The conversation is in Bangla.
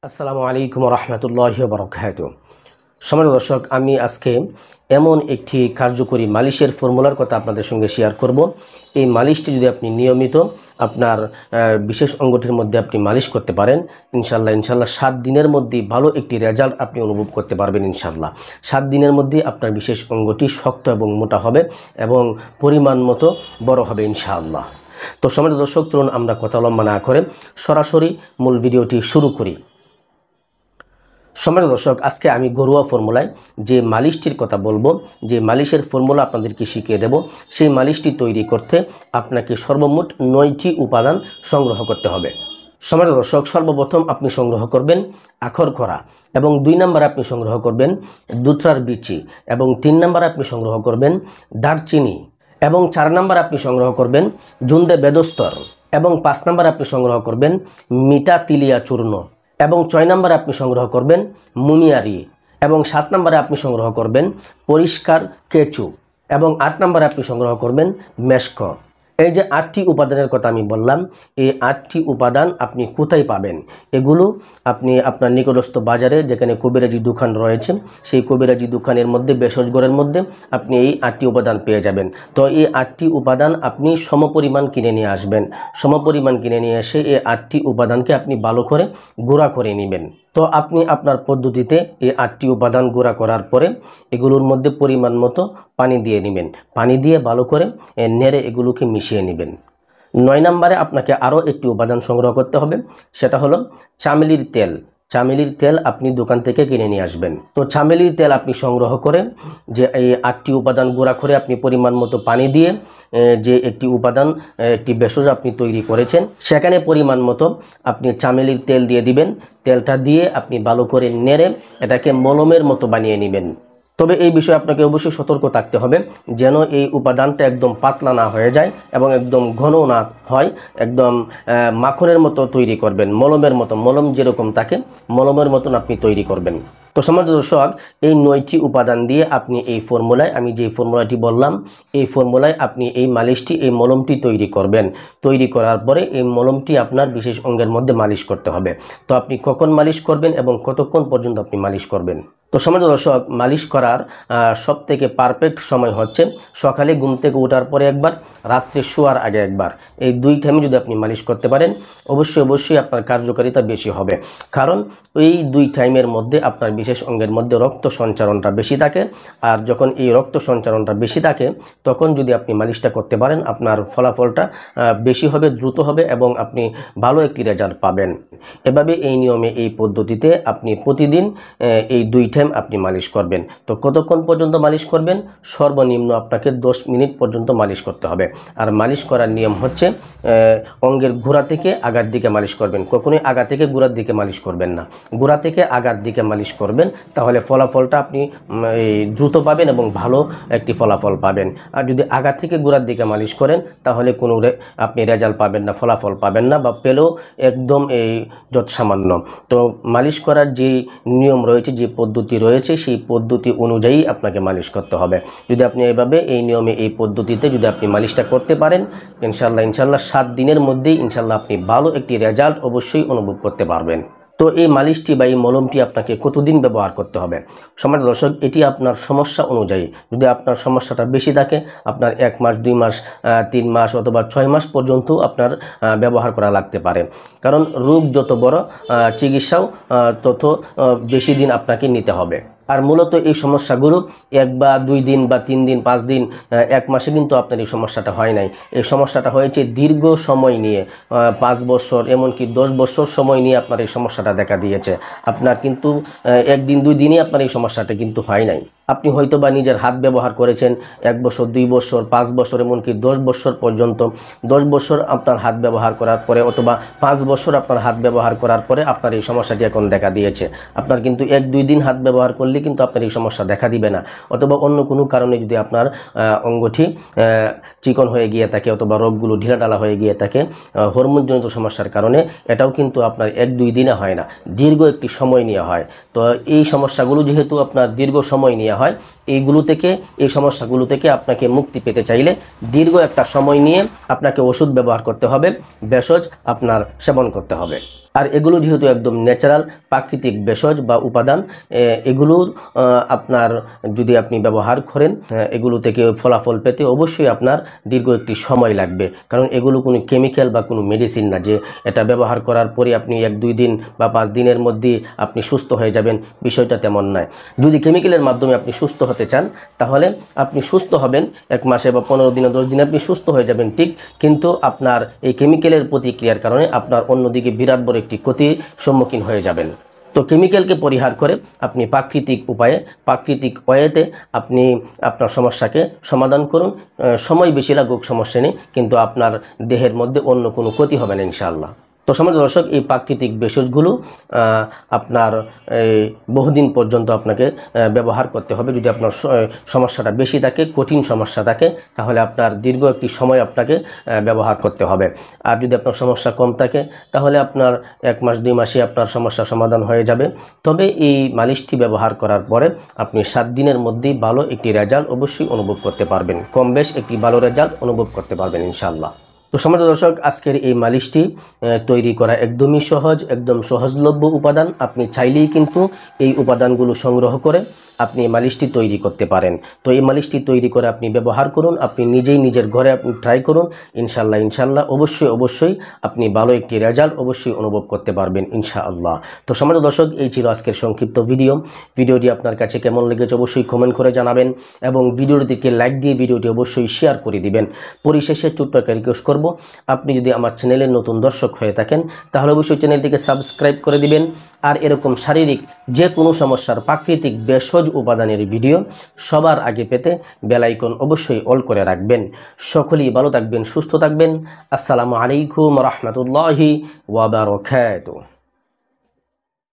আসসালামু আলাইকুম রহমতুল্লাহি ওয়া বারাকাতুহু। সম্মানিত দর্শক, আমি আজকে এমন একটি কার্যকরী মালিশের ফর্মুলার কথা আপনাদের সঙ্গে শেয়ার করব। এই মালিশটি যদি আপনি নিয়মিত আপনার বিশেষ অঙ্গটির মধ্যে আপনি মালিশ করতে পারেন, ইনশাল্লাহ 7 দিনের মধ্যেই ভালো একটি রেজাল্ট আপনি অনুভব করতে পারবেন। ইনশাল্লাহ 7 দিনের মধ্যে আপনার বিশেষ অঙ্গটি শক্ত এবং মোটা হবে এবং পরিমাণ মতো বড় হবে ইনশাআল্লাহ। তো সম্মানিত দর্শক, চলুন আমরা কথা লম্বা না করে সরাসরি মূল ভিডিওটি শুরু করি। সম্মানিত দর্শক, আজকে আমি ঘরোয়া ফর্মুলায় যে মালিশটির কথা বলবো, যে মালিশের ফর্মুলা আপনাদেরকে শিখিয়ে দেব, সেই মালিশটি তৈরি করতে আপনাকে সর্বমোট 9টি উপাদান সংগ্রহ করতে হবে। সম্মানিত দর্শক, সর্বপ্রথম আপনি সংগ্রহ করবেন আখর খরা, এবং 2 নম্বরে আপনি সংগ্রহ করবেন দুধরার বিচি, এবং 3 নম্বরে আপনি সংগ্রহ করবেন দারচিনি, এবং 4 নম্বরে আপনি সংগ্রহ করবেন জুন্দে বেদস্তর, এবং 5 নম্বরে আপনি সংগ্রহ করবেন মিঠা তিলিয়া চূর্ণ, এবং 6 নম্বরে আপনি সংগ্রহ করবেন মুনিয়ারি, এবং 7 নম্বরে আপনি সংগ্রহ করবেন পরিষ্কার কেঁচু, এবং 8 নম্বরে আপনি সংগ্রহ করবেন মেশক। এই যে 8টি উপাদানের কথা আমি বললাম, এই 8টি উপাদান আপনি কোথায় পাবেন? এগুলো আপনি আপনার নিকটস্থ বাজারে যেখানে কবিরাজি দোকান রয়েছে, সেই কবিরাজি দোকানের মধ্যে ভেষজঘরের মধ্যে আপনি এই 8টি উপাদান পেয়ে যাবেন। তো এই 8টি উপাদান আপনি সমপরিমাণ কিনে নিয়ে আসবেন। সমপরিমাণ কিনে নিয়ে এসে এই 8টি উপাদানকে আপনি ভালো করে গুঁড়া করে নেবেন। তো আপনি আপনার পদ্ধতিতে এই 8টি উপাদান গুঁড়া করার পরে এগুলোর মধ্যে পরিমাণ মতো পানি দিয়ে নেবেন। পানি দিয়ে ভালো করে নেড়ে এগুলোকে মিশিয়ে নেবেন। 9 নম্বরে আপনাকে আরও একটি উপাদান সংগ্রহ করতে হবে, সেটা হলো চামেলির তেল। চামেলির তেল আপনি দোকান থেকে কিনে নিয়ে আসবেন। তো চামেলির তেল আপনি সংগ্রহ করে যে এই 8টি উপাদান গুঁড়া করে আপনি পরিমাণ মতো পানি দিয়ে যে একটি উপাদান, একটি ভেষজ আপনি তৈরি করেছেন, সেখানে পরিমাণ মতো আপনি চামেলির তেল দিয়ে দিবেন। তেলটা দিয়ে আপনি ভালো করে নেড়ে এটাকে মলমের মতো বানিয়ে নেবেন। তবে এই বিষয়ে আপনাকে অবশ্যই সতর্ক থাকতে হবে যেন এই উপাদানটা একদম পাতলা না হয়ে যায় এবং একদম ঘন না হয়। একদম মাখনের মতো তৈরি করবেন, মলমের মতো, মলম যেরকম থাকে মলমের মতন আপনি তৈরি করবেন। তো সম্মানিত দর্শক, এই 9টি উপাদান দিয়ে আপনি এই ফর্মুলায়, আমি যে ফর্মুলাটি বললাম, এই ফর্মুলায় আপনি এই মালিশটি, এই মলমটি তৈরি করবেন। তৈরি করার পরে এই মলমটি আপনার বিশেষ অঙ্গের মধ্যে মালিশ করতে হবে। তো আপনি কখন মালিশ করবেন এবং কতক্ষণ পর্যন্ত আপনি মালিশ করবেন? তো সম্মানিত দর্শক, মালিশ করার সবথেকে পারফেক্ট সময় হচ্ছে সকালে ঘুম থেকে ওঠার পরে একবার, রাত্রে শোয়ার আগে একবার। এই 2 টাইমে যদি আপনি মালিশ করতে পারেন অবশ্যই আপনার কার্যকারিতা বেশি হবে। কারণ এই 2 টাইমের মধ্যে আপনার বিশেষ অঙ্গের মধ্যে রক্ত সঞ্চারণটা বেশি থাকে, আর যখন এই রক্ত সঞ্চারণটা বেশি থাকে তখন যদি আপনি মালিশটা করতে পারেন আপনার ফলাফলটা বেশি হবে, দ্রুত হবে এবং আপনি ভালো একটি রেজাল্ট পাবেন। এভাবে এই নিয়মে, এই পদ্ধতিতে আপনি প্রতিদিন এই 2 টাইম আপনি মালিশ করবেন। তো কতক্ষণ পর্যন্ত মালিশ করবেন? সর্বনিম্ন আপনাকে 10 মিনিট পর্যন্ত মালিশ করতে হবে। আর মালিশ করার নিয়ম হচ্ছে অঙ্গের গোড়া থেকে আগার দিকে মালিশ করবেন। কখনোই আগা থেকে গোড়ার দিকে মালিশ করবেন না, গোড়া থেকে আগার দিকে মালিশ করবেন। তাহলে ফলাফলটা আপনি দ্রুত পাবেন এবং ভালো একটি ফলাফল পাবেন। আর যদি আগা থেকে গোড়ার দিকে মালিশ করেন তাহলে কোনো আপনি রেজাল্ট পাবেন না, ফলাফল পাবেন না, বা পেলেও একদম এই যত সামান্য। তো মালিশ করার যে নিয়ম রয়েছে, যে পদ্ধতি রয়েছে, সেই পদ্ধতি অনুযায়ী আপনাকে মালিশ করতে হবে। যদি আপনি এভাবে এই নিয়মে, এই পদ্ধতিতে যদি আপনি মালিশটা করতে পারেন ইনশাল্লাহ 7 দিনের মধ্যেই ইনশাল্লাহ আপনি ভালো একটি রেজাল্ট অবশ্যই অনুভব করতে পারবেন। তো এই মালিশটি বা এই মলমটি আপনাকে কতদিন ব্যবহার করতে হবে? সম্মানিত দর্শক, এটি আপনার সমস্যা অনুযায়ী। যদি আপনার সমস্যাটা বেশি থাকে আপনার 1 মাস, 2 মাস, 3 মাস অথবা 6 মাস পর্যন্ত আপনার ব্যবহার করা লাগতে পারে। কারণ রোগ যত বড়, চিকিৎসাও তত বেশি দিন আপনাকে নিতে হবে। আর মূলত এই সমস্যাগুলো 1 বা 2 দিন বা 3 দিন, 5 দিন, 1 মাসে কিন্তু আপনার এই সমস্যাটা হয় নাই। এই সমস্যাটা হয়েছে দীর্ঘ সময় নিয়ে, 5 বছর, এমনকি 10 বছর সময় নিয়ে আপনার এই সমস্যাটা দেখা দিয়েছে। আপনার কিন্তু 1 দিন 2 দিনই আপনার এই সমস্যাটা কিন্তু হয় নাই। আপনি হয়তো বা নিজের হাত ব্যবহার করেছেন 1 বছর, 2 বছর, 5 বছর, এমনকি 10 বছর পর্যন্ত। 10 বছর আপনার হাত ব্যবহার করার পরে অথবা 5 বছর আপনার হাত ব্যবহার করার পরে আপনার এই সমস্যাটি এখন দেখা দিয়েছে। আপনার কিন্তু 1-2 দিন হাত ব্যবহার করলে কিন্তু আপনার এই সমস্যা দেখা দিবে না, অথবা অন্য কোনো কারণে যদি আপনার অঙ্গটি চিকন হয়ে গিয়ে থাকে অথবা রোগগুলো ঢিলাঢালা হয়ে গিয়ে থাকে হরমোনজনিত সমস্যার কারণে, এটাও কিন্তু আপনার 1-2 দিনে হয় না, দীর্ঘ একটি সময় নিয়ে হয়। তো এই সমস্যাগুলো যেহেতু আপনার দীর্ঘ সময় নিয়ে হয়, এই সমস্যাগুলো থেকে আপনাকে মুক্তি পেতে চাইলে দীর্ঘ একটা সময় নিয়ে আপনাকে ওষুধ ব্যবহার করতে হবে, ভেষজ আপনার সেবন করতে হবে। আর এগুলো যেহেতু একদম ন্যাচারাল প্রাকৃতিক ভেষজ বা উপাদান, এগুলোর আপনার যদি আপনি ব্যবহার করেন, এগুলো থেকে ফলাফল পেতে অবশ্যই আপনার দীর্ঘ একটি সময় লাগবে। কারণ এগুলো কোনো কেমিক্যাল বা কোনো মেডিসিন না যে এটা ব্যবহার করার পরে আপনি 1-2 দিন বা 5 দিনের মধ্যে আপনি সুস্থ হয়ে যাবেন, বিষয়টা তেমন নয়। যদি কেমিক্যালের মাধ্যমে আপনি সুস্থ হতে চান তাহলে আপনি সুস্থ হবেন 1 মাসে বা 15 দিনে 10 দিনে আপনি সুস্থ হয়ে যাবেন ঠিক, কিন্তু আপনার এই কেমিক্যালের প্রতিক্রিয়ার কারণে আপনার অন্যদিকে বিরাট বড় একটি ক্ষতির সম্মুখীন হয়ে যাবেন। তো কেমিক্যালকে পরিহার করে আপনি প্রাকৃতিক উপায়ে, প্রাকৃতিক ওয়েতে আপনি আপনার সমস্যাকে সমাধান করুন। সময় বেশি লাগুক সমস্যা নেই, কিন্তু আপনার দেহের মধ্যে অন্য কোনো ক্ষতি হবে না ইনশাআল্লাহ। তো সম্মানিত দর্শক, এই প্রাকৃতিক ভেষজগুলো আপনার বহুদিন পর্যন্ত আপনাকে ব্যবহার করতে হবে। যদি আপনার সমস্যাটা বেশি থাকে, কঠিন সমস্যা থাকে, তাহলে আপনার দীর্ঘ একটি সময় আপনাকে ব্যবহার করতে হবে। আর যদি আপনার সমস্যা কম থাকে তাহলে আপনার 1 মাস 2 মাসে আপনার সমস্যা সমাধান হয়ে যাবে। তবে এই মালিশটি ব্যবহার করার পরে আপনি 7 দিনের মধ্যেই ভালো একটি রেজাল্ট অবশ্যই অনুভব করতে পারবেন, কম বেশ একটি ভালো রেজাল্ট অনুভব করতে পারবেন ইনশাআল্লাহ। তো সম্মানিত দর্শক, আজকের এই মালিশটি তৈরি করা একদমই সহজ, একদম সহজলভ্য উপাদান। আপনি চাইলেই কিন্তু এই উপাদানগুলো সংগ্রহ করে আপনি এই মালিশটি তৈরি করতে পারেন। তো এই মালিশটি তৈরি করে আপনি ব্যবহার করুন, আপনি নিজেই নিজের ঘরে আপনি ট্রাই করুন। ইনশাআল্লাহ অবশ্যই আপনি ভালো একটি রেজাল্ট অবশ্যই অনুভব করতে পারবেন ইনশাআল্লাহ। তো সম্মানিত দর্শক, এই ছিল আজকের সংক্ষিপ্ত ভিডিওটি আপনার কাছে কেমন লেগেছে অবশ্যই কমেন্ট করে জানাবেন এবং ভিডিওটিকে লাইক দিয়ে ভিডিওটি অবশ্যই শেয়ার করে দিবেন। পরিশেষে ছোট্ট একটা রিকোয়েস্ট করব, আপনি যদি আমার চ্যানেলের নতুন দর্শক হয়ে থাকেন তাহলে অবশ্যই চ্যানেলটিকে সাবস্ক্রাইব করে দিবেন। আর এরকম শারীরিক যে কোনো সমস্যার প্রাকৃতিক ভেষজ উপাদানের ভিডিও সবার আগে পেতে বেল আইকন অবশ্যই অল করে রাখবেন। সকলেই ভালো থাকবেন, সুস্থ থাকবেন। আসসালামু আলাইকুম ওয়া রাহমাতুল্লাহি ওয়া বারাকাতুহু।